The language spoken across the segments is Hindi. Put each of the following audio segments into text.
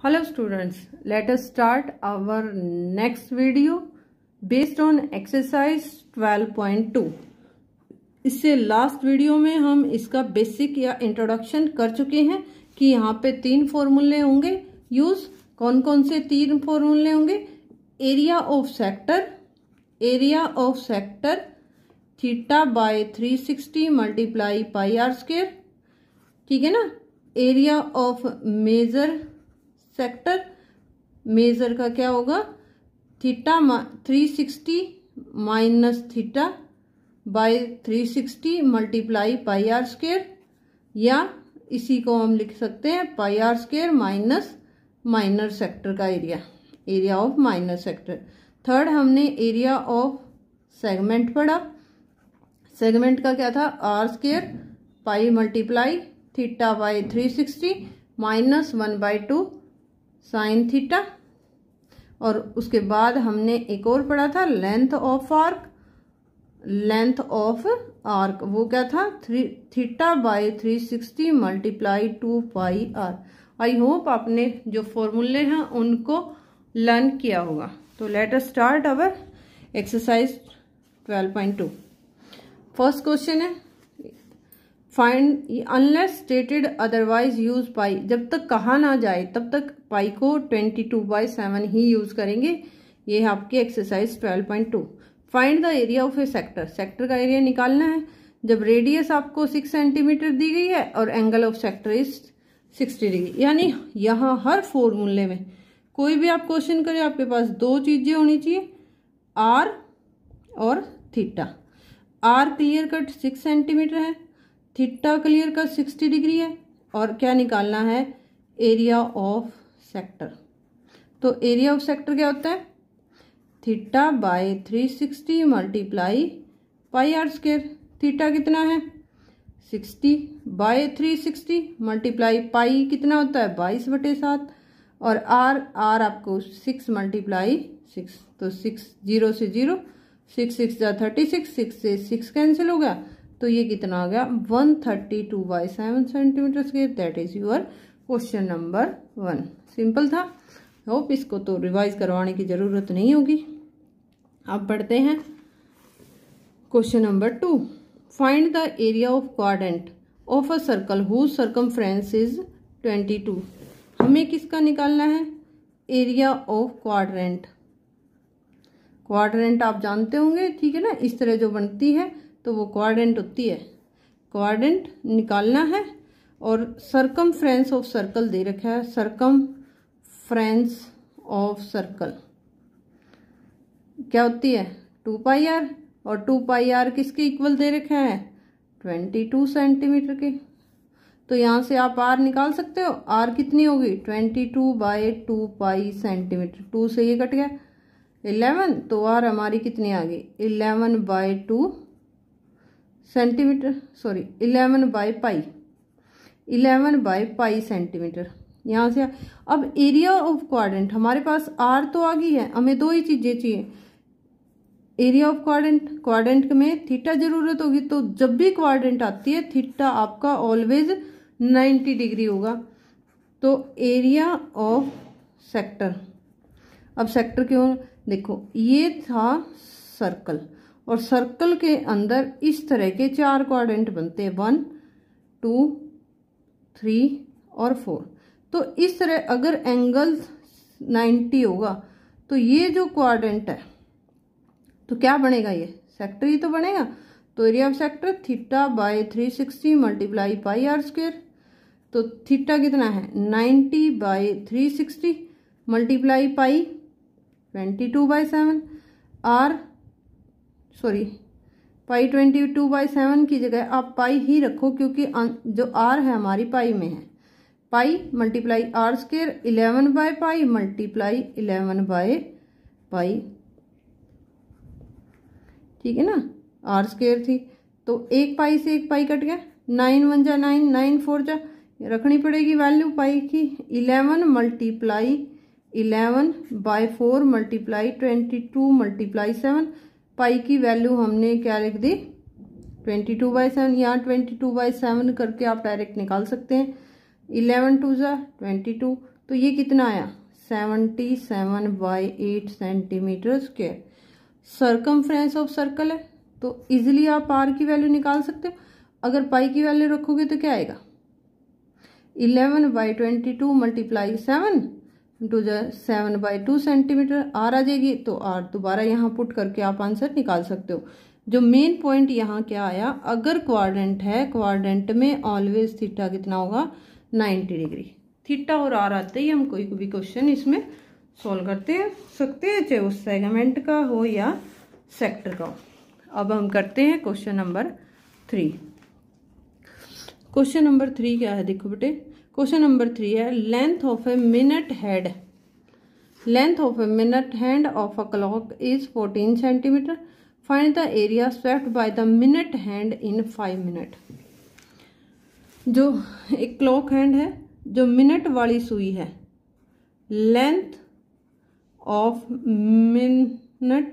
Hello students, let us start our next video based on exercise 12.2। इससे लास्ट वीडियो में हम इसका बेसिक या इंट्रोडक्शन कर चुके हैं कि यहाँ पे 3 फॉर्मूले होंगे यूज। कौन कौन से 3 फॉर्मूले होंगे? Area of sector theta by 360 multiply pi are square, ठीक है ना। Area of major sector, major का क्या होगा? Theta 360 minus theta by 360 multiply pi are square, या इसी को हम लिख सकते हैं pi are square minus minor sector का area of minor sector. Third हमने एरिया ऑफ सेगमेंट पढ़ा। सेगमेंट का क्या था? R square pi multiply theta by 360 minus 1/2 sine theta. और उसके बाद हमने एक और पढ़ा था लेंथ ऑफ आर्क, वो क्या था? Theta by 360 multiply 2 pi r. I hope आपने जो फॉर्मूले हैं उनको लर्न किया होगा। तो let us start our exercise 12.2। First question है find unless stated otherwise use pi. जब तक कहा ना जाए तब तक पाई को 22/7 ही यूज करेंगे। ये है आपकी exercise 12.2। Find the area of A sector. Sector का एरिया निकालना है जब रेडियस आपको 6 सेंटीमीटर दी गई है और angle of sector is 60 degree. यानी यहाँ हर फॉर्मूले में कोई भी आप क्वेश्चन करें आपके पास 2 चीजें होनी चाहिए, आर और theta. R clear cut 6 centimetre है, थीटा क्लियर कट 60 डिग्री है, और क्या निकालना है? Area of sector. तो एरिया ऑफ सेक्टर क्या होता है? Theta by 360 multiply pi are square. Theta कितना है? 60 बाय 360 मल्टीप्लाई पाई कितना होता है? 22/7। और आर आपको 6 मल्टीप्लाई 6, तो 6 0 से 0, 6 6 जा 36, 6 से 6 कैंसिल हो गया, तो ये कितना आ गया? 132/7 centimetre square. That is your question number 1। Simple था। होप इसको तो रिवाइज करवाने की जरूरत नहीं होगी। अब पढ़ते हैं question number 2। Find the area of quadrant of a circle whose circumference is 22। हमें किसका निकालना है? Area of quadrant. क्वाड्रेंट आप जानते होंगे, ठीक है ना। इस तरह जो बनती है तो वो क्वाड्रेंट होती है। क्वाड्रेंट निकालना है और सर्कमफ्रेंस ऑफ सर्कल दे रखा है। सर्कमफ्रेंस ऑफ सर्कल क्या होती है? 2 पाई आर, और 2 पाई आर किसके इक्वल दे रखा है? 22 सेंटीमीटर के। तो यहाँ से आप आर निकाल सकते हो। आर कितनी होगी? 22/2 पाई सेंटीमीटर। 2 से ये कट गया 11, तो आर हमारी कितनी आ गई? 11/2 सेंटीमीटर, सॉरी 11/पाई, 11/पाई सेंटीमीटर। यहाँ से अब एरिया ऑफ क्वाड्रेंट हमारे पास आर तो आ गई है, हमें 2 ही चीजें चाहिए। एरिया ऑफ क्वाड्रेंट में थीटा जरूरत होगी, तो जब भी क्वाड्रेंट आती है थीटा आपका ऑलवेज 90 डिग्री होगा। तो एरिया ऑफ सेक्टर। अब सेक्टर क्यों? देखो ये था सर्कल, और सर्कल के अंदर इस तरह के 4 क्वाड्रेंट बनते हैं, 1 2 3 और 4। तो इस तरह अगर एंगल 90 होगा तो ये जो क्वाड्रेंट है तो क्या बनेगा? ये सेक्टर ही तो बनेगा। तो area of sector theta by 360 multiply pi are square. तो थीटा कितना है? 90/360 multiply pi 22/7। R sorry pi 22/7 की जगह आप पाई ही रखो, क्योंकि जो आर है हमारी पाई में है। पाई मल्टीप्लाई आर स्क्वायर 11/पाई मल्टीप्लाई 11/पाई, ठीक है ना। आर स्क्वायर थी तो 1 पाई से 1 पाई कट गया, 9 1 जा 9, 9 4 जा, रखनी पड़ेगी वैल्यू पाई की। 11 मल्टीप्लाई 11/4 मल्टीप्लाई 22 मल्टीप्लाई 7। पाई की वैल्यू हमने क्या लिख दी? 22/7। यहाँ 22/7 करके आप डायरेक्ट निकाल सकते हैं। 11 2 जा 22, तो ये कितना आया 77/8 centimetre square. Circumference of circle है तो इजीली आप आर की वैल्यू निकाल सकते हो। अगर पाई की वैल्यू रखोगे तो क्या आएगा 11/22 मल्टीप्लाई 7 इंटू 7/2 सेंटीमीटर आर आ जाएगी। तो आर दोबारा यहाँ पुट करके आप आंसर निकाल सकते हो। जो मेन पॉइंट यहाँ क्या आया, अगर क्वाड्रेंट है, क्वाड्रेंट में ऑलवेज थीटा कितना होगा 90 डिग्री। थीटा और आर आते ही हम कोई भी क्वेश्चन इसमें सॉल्व करते हैं सकते हैं, चाहे उस सेगमेंट का हो या सेक्टर का हो। अब हम करते हैं क्वेश्चन नंबर 3। क्वेश्चन नंबर 3 क्या है, देखो बेटे। क्वेश्चन नंबर 3 है length of a minute hand, length of a minute hand of a clock is 14 centimetre, find the area swept by the minute hand in 5 minute. जो एक क्लॉक हैंड है, जो मिनट वाली सुई है, लेंथ ऑफ मिनट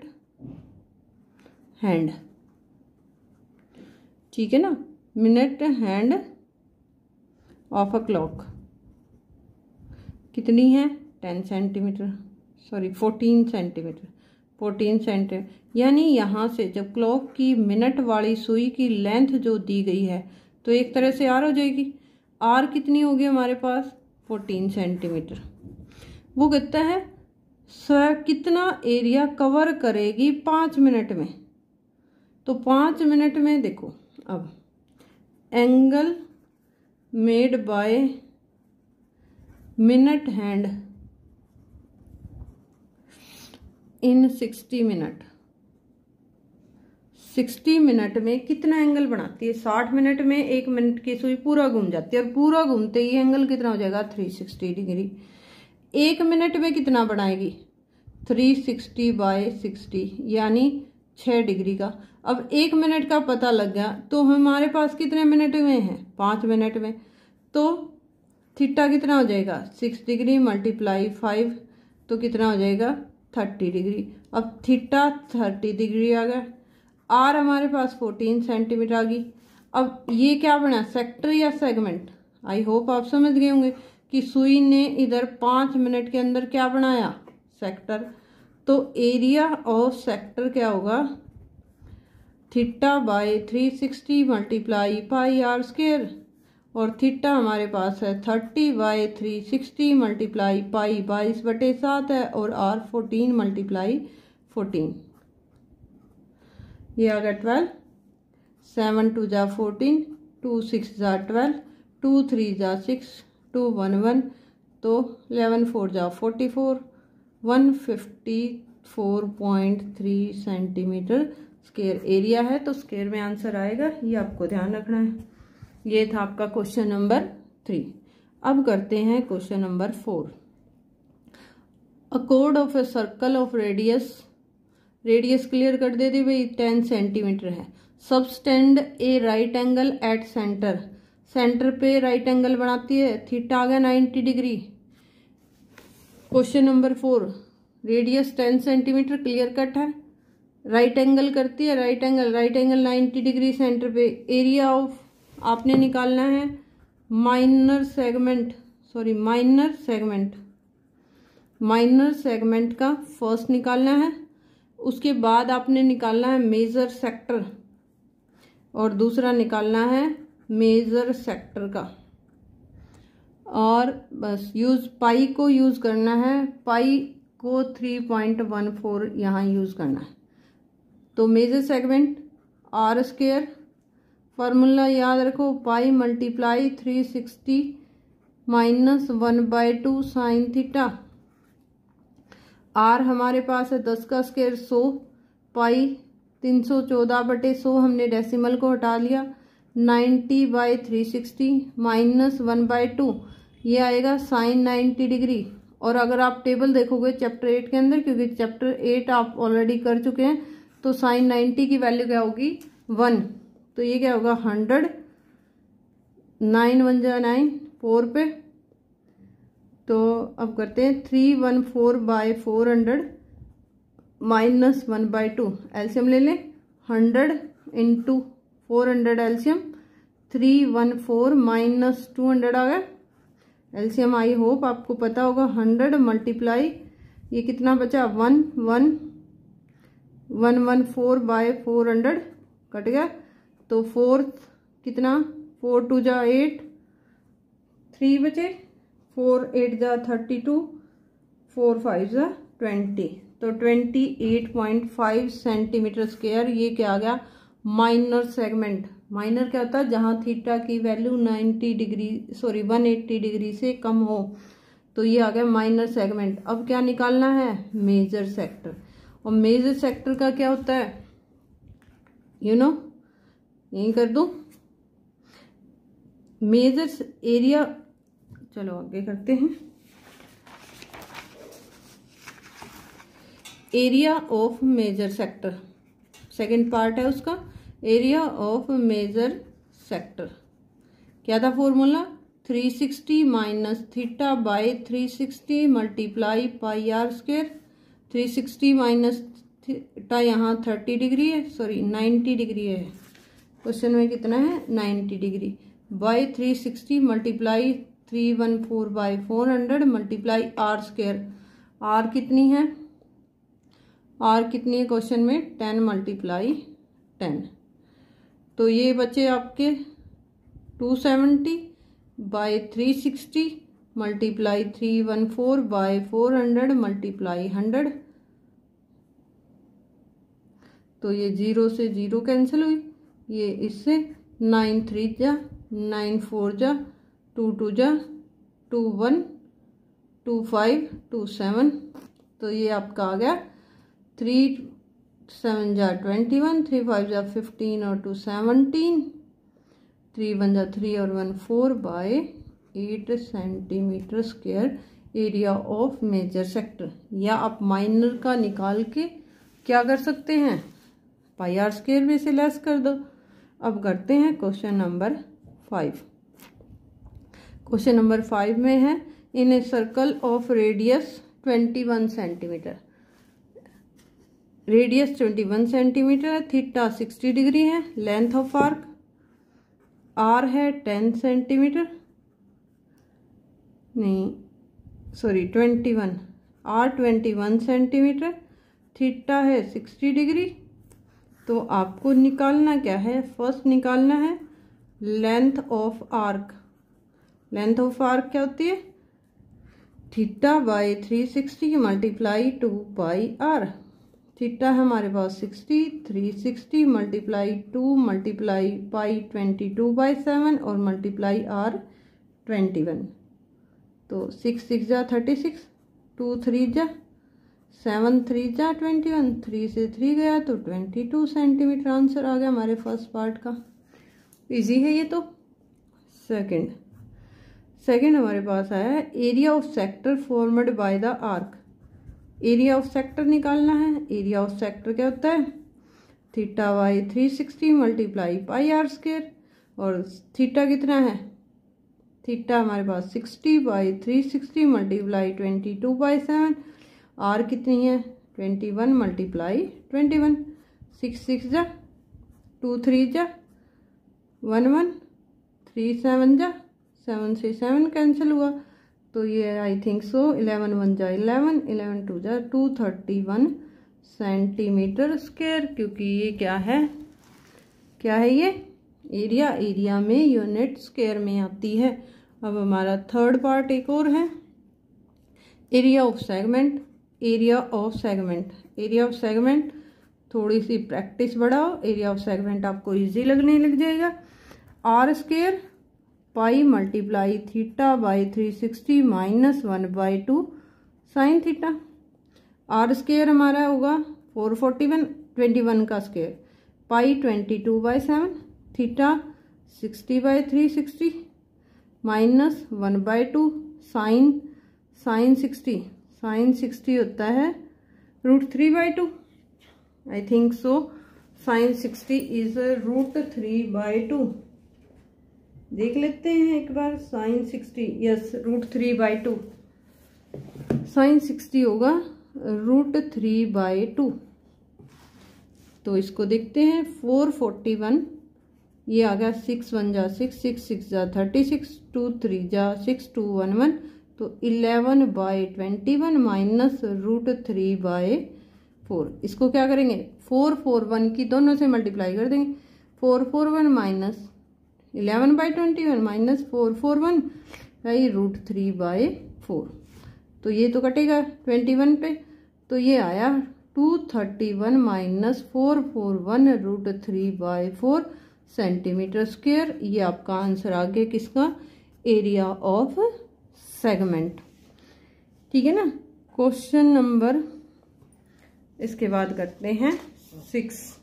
हैंड, ठीक है ना, minute hand of a clock कितनी है 10 सेंटीमीटर, सॉरी 14 सेंटीमीटर, 14 सेंटीमीटर। यानी यहाँ से जब क्लॉक की मिनट वाली सुई की लेंथ जो दी गई है तो एक तरह से आर हो जाएगी। आर कितनी होगी हमारे पास 14 सेंटीमीटर। वो कहता है कितना एरिया कवर करेगी 5 मिनट में। तो 5 मिनट में देखो, अब angle made by minute hand in 60 minute, 60 minute में कितना एंगल बनाती है। 60 मिनट में 1 मिनट की सुई पूरा घूम जाती है और पूरा घूमते ही एंगल कितना हो जाएगा 360 डिग्री। 1 मिनट में कितना बनाएगी 360/60 यानी 6 डिग्री का। अब 1 मिनट का पता लग गया तो हमारे पास कितने मिनट में है 5 मिनट में। तो थीटा कितना हो जाएगा 6 डिग्री मल्टीप्लाई 5 तो कितना हो जाएगा 30 डिग्री। अब थीटा 30 डिग्री आ गया। आर हमारे पास 14 सेंटीमीटर आ गई। अब ये क्या बना सेक्टर या सेगमेंट, आई होप आप समझ गए होंगे कि सुई ने इधर 5 मिनट के अंदर क्या बनाया सेक्टर। तो एरिया ऑफ सेक्टर क्या होगा θ/360 मल्टीप्लाई पाई आर स्क्वायर, और थीटा हमारे पास है 30/360 मल्टीप्लाई पाई 22/7 है, और आर 14 मल्टीप्लाई 14, ये आ गया 12। 7 2 जा 14, 2 6 जा 12, 2 3 जा 6, 2 1 1, तो 11 4 जा 44, 154.3 सेंटीमीटर स्क्वायर एरिया है। तो स्क्वायर में आंसर आएगा, ये आपको ध्यान रखना है। ये था आपका क्वेश्चन नंबर 3। अब करते हैं question number 4। A code of A circle of radius, radius clear कर दे दी भाई 10 सेंटीमीटर है। Subtended A right angle at centre, centre पे राइट एंगल बनाती है, थीटा आ गया 90 degree. Question number 4, radius 10 centimetre clear cut है, राइट एंगल करती है, राइट एंगल 90 डिग्री सेंटर पे। एरिया ऑफ आपने निकालना है माइनर सेगमेंट का फर्स्ट निकालना है। उसके बाद आपने निकालना है मेजर सेक्टर, और दूसरा निकालना है मेजर सेक्टर का। और बस पाई को यूज करना है, पाई को 3.14 यहाँ यूज करना है। तो major segment R square, formula याद रखो, pi multiply 360 minus 1/2 sine theta. R हमारे पास है 10 का स्क्वायर 100, पाई 314/100 हमने डेसिमल को हटा लिया, 90/360 माइनस 1/2, ये आएगा साइन 90 डिग्री। और अगर आप टेबल देखोगे चैप्टर 8 के अंदर, क्योंकि चैप्टर 8 आप ऑलरेडी कर चुके हैं, तो साइन 90 की वैल्यू क्या होगी 1, तो ये क्या होगा 100, 9 1 जा 9 4 पे। तो अब करते हैं 314/400 माइनस 1/2, एल्सियम ले लें, 100 इंटू 400 एल्सियम, 314 माइनस 200 आ गया, एलसीएम आई होप आपको पता होगा। 100 मल्टीप्लाई ये कितना बचा 114 बाय 400 कट गया, तो 4 कितना 4 2 जा 8 3 बचे, 4 8 जा 32 4 5 जा 20, तो 28.5 सेंटीमीटर स्क्वायर। ये क्या आ गया माइनर सेगमेंट। माइनर क्या होता है जहां थीटा की वैल्यू 180 डिग्री से कम हो, तो ये आ गया माइनर सेगमेंट। अब क्या निकालना है मेजर सेक्टर, और मेजर सेक्टर का क्या होता है यही कर दूं मेजर एरिया। चलो आगे करते हैं। Area of major sector second part है उसका। एरिया ऑफ मेजर सेक्टर क्या था formula 360 minus theta by 360 multiply pi are square. 360 minus theta यहाँ 30 डिग्री है, सॉरी 90 डिग्री है, क्वेश्चन में कितना है 90 degree, by 360 multiply 314 by 400 multiply are square. R कितनी है क्वेश्चन में 10 मल्टीप्लाई 10, तो ये बचे आपके 270 बाय 360 मल्टीप्लाई 314 बाय 400 मल्टीप्लाई 100, तो ये 0 से 0 कैंसिल हुई, ये इससे 9 3 जा 9 4 जा 2 2 जा 2 1 2 5 2 7, तो ये आपका आ गया 3 7 जा 21 3 5 जा 15 और 2 17, 3 1 जा 3 और 1 4 by 8 centimetre square area of major sector. या आप माइनर का निकाल के क्या कर सकते हैं पाई आर स्क्वायर में से लेस कर दो। अब करते हैं क्वेश्चन नंबर 5। क्वेश्चन नंबर 5 में है in a circle of radius 21 centimetre. Radius 21 centimetre है, थीटा 60 डिग्री है, लेंथ ऑफ आर्क आर है 10 सेंटीमीटर, नहीं सॉरी 21, आर 21 सेंटीमीटर, थीटा है 60 डिग्री। तो आपको निकालना क्या है, फर्स्ट निकालना है length of arc. Length of arc क्या होती है theta by 360 multiply 2 pi R. Theta हमारे पास 60, 360 मल्टीप्लाई 2 मल्टीप्लाई पाई 22/7 और मल्टीप्लाई आर 21, तो 6 6 जा 36, 2 3 जा 7 3 जा 21, 3 से 3 गया तो 22 सेंटीमीटर आंसर आ गया हमारे फर्स्ट पार्ट का। इजी है ये तो। सेकंड हमारे पास आया है area of sector formed by the arc. Area of sector निकालना है। एरिया ऑफ सेक्टर क्या होता है theta by 360 multiply pi are square, और थीटा कितना है थीटा हमारे पास 60 बाई 360 मल्टीप्लाई 22/7, आर कितनी है 21 मल्टीप्लाई 21, 6 6 जा 2 3 जा 1 1, 3 7 जा 7 से 7 कैंसिल हुआ, तो ये आई थिंक सो 11 1 जा 11, 11 2 जा 231 सेंटीमीटर स्क्वायर, क्योंकि ये क्या है ये एरिया में यूनिट स्क्वायर में आती है। अब हमारा थर्ड पार्ट एक और है area of segment. Area of segment थोड़ी सी प्रैक्टिस बढ़ाओ, एरिया ऑफ सेगमेंट आपको इजी लगने लग जाएगा। R square pi multiply theta by 360 minus 1/2 sine theta. R square हमारा होगा 441, 21 का square, pi 22/7, theta 60/360 minus 1/2 sine 60 होता है √3/2, I think so sine 60 is √3/2। देख लेते हैं एक बार साइन 60, यस √3/2, साइन 60 होगा √3/2। तो इसको देखते हैं 441 ये आ गया 6 1 जा 6, 6 6 जा 36, 2 3 जा 6, 2 1 1, तो 11/21 माइनस √3/4। इसको क्या करेंगे 4 4 1 की दोनों से मल्टीप्लाई कर देंगे। 4 4 1 माइनस 11/21 माइनस 4 4 1 √3/4, तो ये तो कटेगा 21 पे, तो ये आया 231 माइनस 441 √3/4 सेंटीमीटर स्क्वायर। ये आपका आंसर आ गया किसका, एरिया ऑफ सेगमेंट। ठीक है ना। क्वेश्चन नंबर इसके बाद करते हैं 6।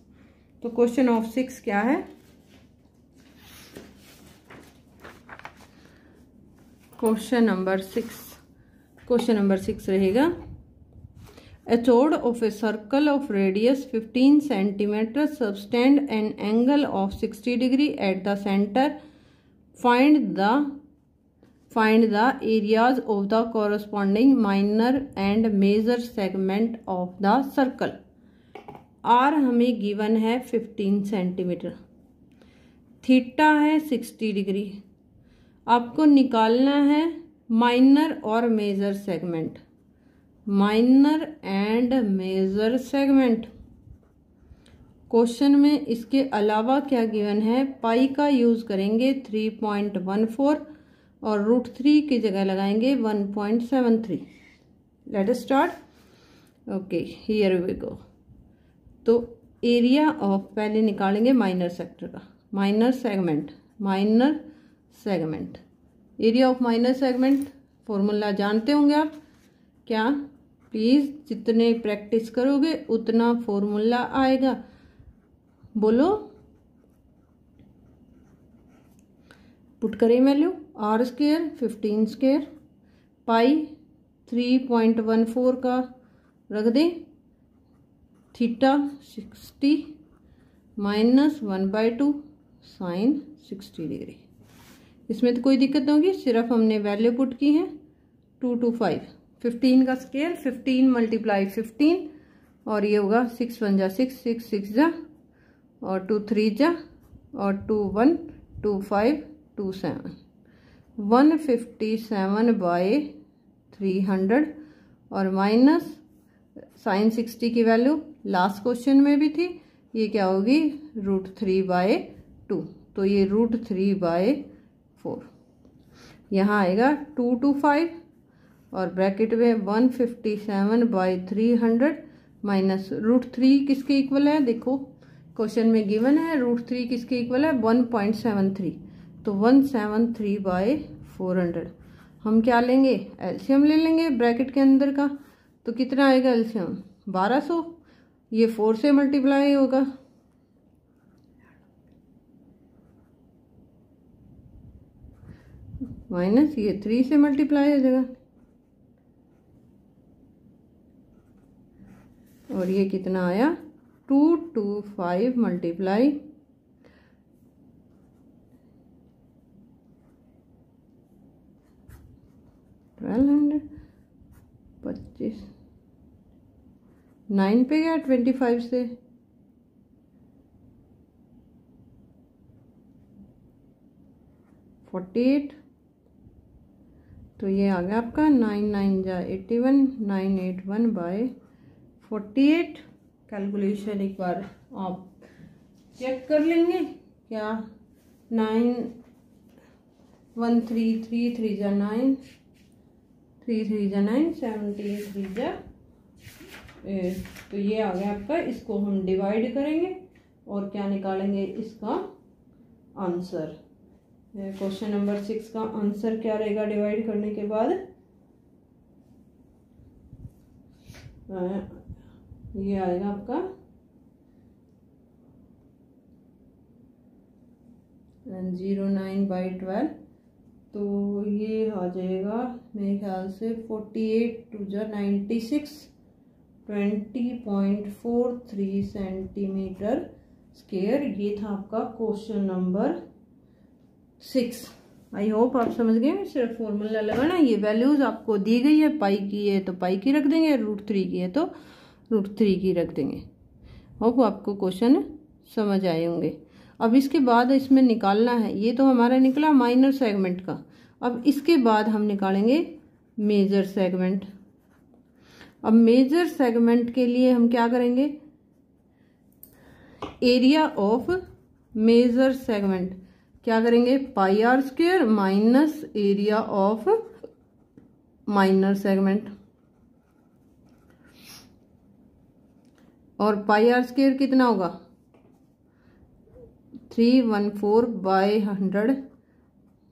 तो क्वेश्चन ऑफ 6 क्या है, क्वेश्चन नंबर 6 रहेगा A chord of a circle of radius 15 cm subtend an angle of 60 degree at the center. Find the areas of the corresponding minor and major segment of the circle. R हमें गिवन है 15 सेंटीमीटर, थीटा है 60 डिग्री। आपको निकालना है माइनर और major segment, minor and major segment. Question में इसके अलावा क्या गिवन है, पाई का यूज करेंगे 3.14 और √3 की जगह लगाएंगे 1.73। Let us start. Okay here we go. तो एरिया ऑफ पहले निकालेंगे माइनर सेक्टर का, minor segment area of minor segment formula जानते होंगे आप क्या, प्लीज जितने प्रैक्टिस करोगे उतना फॉर्मूला आएगा। बोलो, पुट करें वैल्यू r² 15² पाई 3.14 का रख दें, थीटा 60 माइनस 1/2 साइन 60 डिग्री। इसमें तो कोई दिक्कत नहीं होगी, सिर्फ हमने वैल्यू पुट की है 2 to 5। 15 का स्केयर 15 × 15 और ये होगा 6 1 जा 6, 6 6 जा और 2 3 जा और 2 1 2 5 2 7 157/300 और माइनस साइन 60 की वैल्यू लास्ट क्वेश्चन में भी थी, ये क्या होगी √3/2, तो ये √3/4। यहाँ आएगा 2 to 5 और ब्रैकेट में 157/300 माइनस √3 किसके इक्वल है, देखो क्वेश्चन में गिवन है √3 किसके इक्वल है 1.73, तो 173/400। हम क्या लेंगे, एलसीएम ले लेंगे ब्रैकेट के अंदर का, तो कितना आएगा एलसीएम 1200, ये 4 से मल्टीप्लाई होगा, माइनस ये 3 से मल्टीप्लाई हो जाएगा, और ये कितना आया 2 to 5 मल्टीप्लाई 1200 25 9 पे गया 25 से 48, तो ये आ गया आपका 9 9 जा 81 981/48। कैलकुलेशन एक बार आप चेक कर लेंगे क्या, 9 1 3 3 3 जा 9 3 3 जा 9 17 3 जा, तो ये आ गया आपका। इसको हम डिवाइड करेंगे और क्या निकालेंगे इसका आंसर। क्वेश्चन नंबर 6 का आंसर क्या रहेगा डिवाइड करने के बाद, ये आएगा आपका 09/12, तो ये आ जाएगा मेरे ख्याल से 48 2 जा 96 20.43 सेंटीमीटर स्क्वायर। ये था आपका क्वेश्चन नंबर 6। आई होप आप समझ गए। सिर्फ फॉर्मूला लगाना, ये वैल्यूज आपको दी गई है, पाई की है तो पाई की रख देंगे, √3 की है तो √3 की रख देंगे। होप आपको क्वेश्चन समझ आए होंगे। अब इसके बाद इसमें निकालना है, ये तो हमारा निकला माइनर सेगमेंट का। अब इसके बाद हम निकालेंगे मेजर सेगमेंट। अब मेजर सेगमेंट के लिए हम क्या करेंगे, एरिया ऑफ मेजर सेगमेंट क्या करेंगे, pi are square minus area of minor segment. और पाई आर स्क्वायर कितना होगा 314/100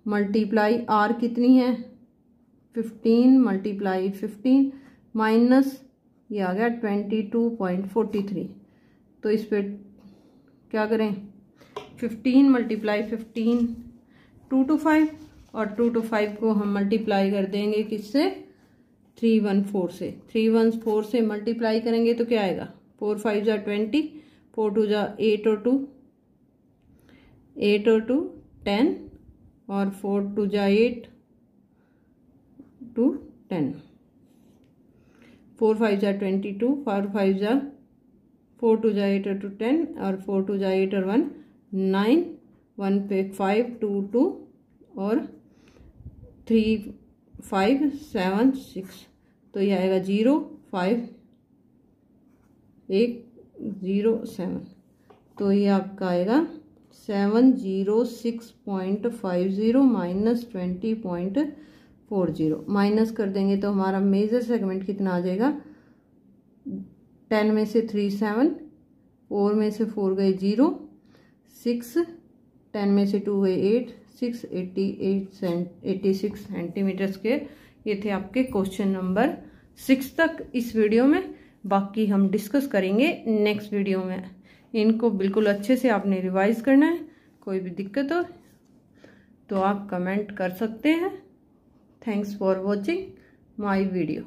मल्टीप्लाई आर कितनी है 15 मल्टीप्लाई 15 माइनस ये आ गया 22.43। तो इस पे क्या करें 15 मल्टीप्लाई 15 2 to 5 और 2 to 5 को हम मल्टीप्लाई कर देंगे किससे 314 से। 314 से मल्टीप्लाई करेंगे तो क्या आएगा 4 5 जा 20 4 2 जा 8 और 2 10 और 4 2 जा 8 2 10 4 5 जा 22 4 5 जा 4 2 जा 8 और 2 10 और 4 2 जा 8 और 1 9 1 पे 5 2 2 और 3 5 7 6। तो ये आएगा 0 5 1 0 7। तो ये आपका आएगा 706.50 माइनस 20.40 माइनस कर देंगे तो हमारा मेजर सेगमेंट कितना आ जाएगा 10 में से 3 7 4 में से 4 गए 0 6 10 में से 2 गए 8 6 86 सेंटीमीटर स्क्वायर। ये थे आपके क्वेश्चन नंबर 6 तक इस वीडियो में। बाकी हम डिस्कस करेंगे नेक्स्ट वीडियो में। इनको बिल्कुल अच्छे से आपने रिवाइज करना है। कोई भी दिक्कत हो तो आप कमेंट कर सकते हैं। Thanks for watching my video.